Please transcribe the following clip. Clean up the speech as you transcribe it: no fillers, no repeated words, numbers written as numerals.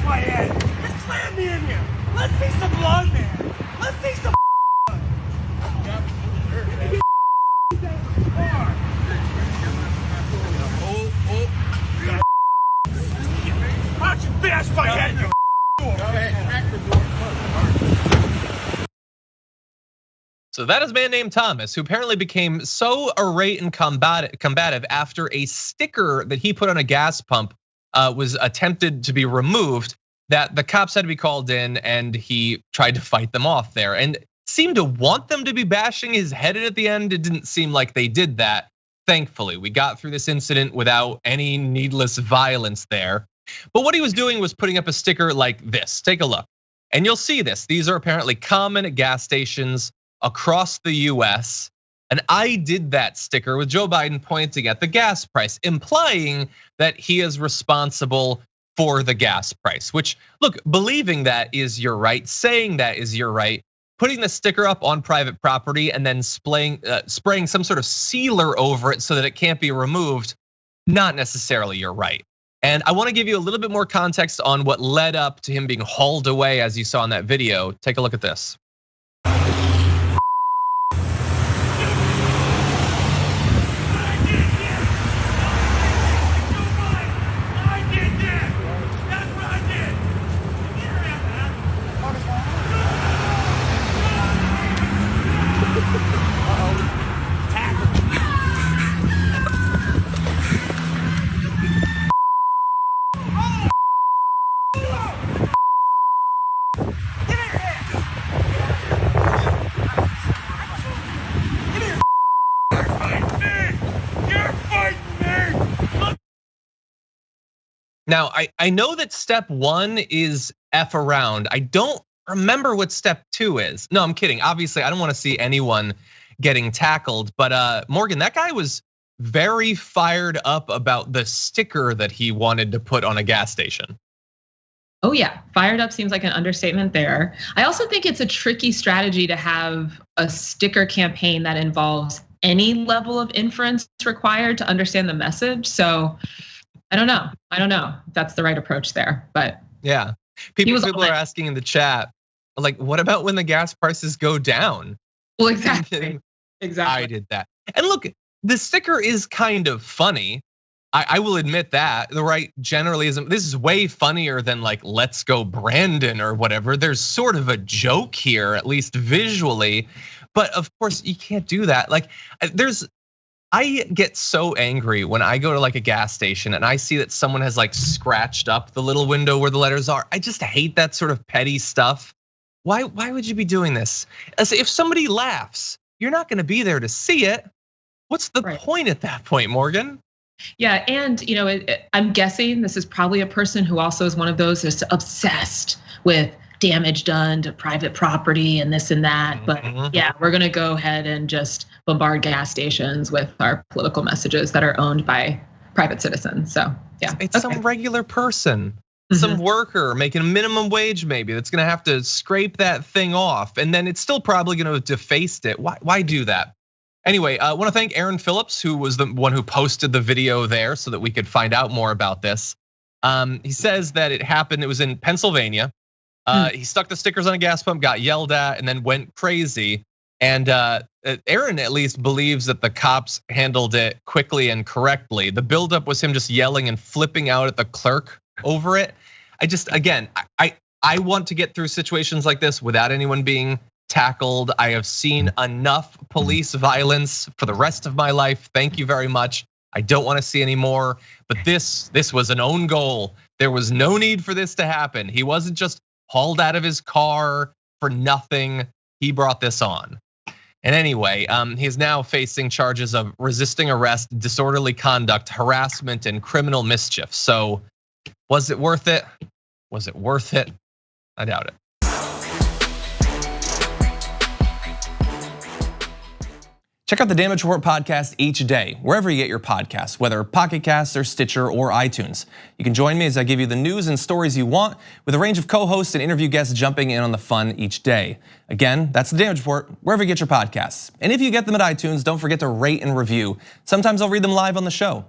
my head. Just slam me in here. Let's see some blood, man. Let's see some blood. Why don't you bash my head, you So that is a man named Thomas, who apparently became so irate and combative after a sticker that he put on a gas pump was attempted to be removed, that the cops had to be called in and he tried to fight them off there and seemed to want them to be bashing his head in at the end. It didn't seem like they did that. Thankfully, we got through this incident without any needless violence there. But what he was doing was putting up a sticker like this. Take a look. And you'll see this. These are apparently common at gas stations across the US. And I did that sticker with Joe Biden pointing at the gas price, implying that he is responsible for the gas price, which, look, believing that is your right, saying that is your right. Putting the sticker up on private property and then spraying some sort of sealer over it so that it can't be removed, not necessarily your right. And I wanna give you a little bit more context on what led up to him being hauled away, as you saw in that video. Take a look at this. Now, I know that step one is F around. I don't remember what step two is. No, I'm kidding. Obviously, I don't wanna see anyone getting tackled, but Morgan, that guy was very fired up about the sticker that he wanted to put on a gas station. Oh yeah, fired up seems like an understatement there. I also think it's a tricky strategy to have a sticker campaign that involves any level of inference required to understand the message. So I don't know if that's the right approach there, but yeah. People are asking in the chat, like, what about when the gas prices go down? Well, exactly. I did that. And look, the sticker is kind of funny. I will admit that. The right generally isn't. This is way funnier than like, let's go Brandon or whatever. There's sort of a joke here, at least visually. But of course, you can't do that. Like, I get so angry when I go to like a gas station and I see that someone has like scratched up the little window where the letters are. I just hate that sort of petty stuff. Why would you be doing this? As if somebody laughs, you're not gonna be there to see it. What's the point at that point, Morgan? Yeah, and I'm guessing this is probably a person who also is one of those that's obsessed with damage done to private property and this and that. But yeah, we're gonna go ahead and just bombard gas stations with our political messages that are owned by private citizens. So yeah, it's some regular person, some worker making a minimum wage maybe that's gonna have to scrape that thing off, and then it's still probably gonna have defaced it. Why do that? Anyway, I want to thank Aaron Phillips, who was the one who posted the video there so that we could find out more about this. He says that it happened, it was in Pennsylvania. He stuck the stickers on a gas pump, got yelled at, and then went crazy. And Aaron at least believes that the cops handled it quickly and correctly. The buildup was him just yelling and flipping out at the clerk over it. I want to get through situations like this without anyone being tackled. I have seen enough police violence for the rest of my life. Thank you very much. I don't want to see any more. But this was an own goal. There was no need for this to happen. He wasn't just hauled out of his car for nothing. He brought this on. And anyway, he's now facing charges of resisting arrest, disorderly conduct, harassment, and criminal mischief. So was it worth it? Was it worth it? I doubt it. Check out the Damage Report podcast each day, wherever you get your podcasts, whether Pocket Casts or Stitcher or iTunes. You can join me as I give you the news and stories you want, with a range of co-hosts and interview guests jumping in on the fun each day. Again, that's the Damage Report, wherever you get your podcasts. And if you get them at iTunes, don't forget to rate and review. Sometimes I'll read them live on the show.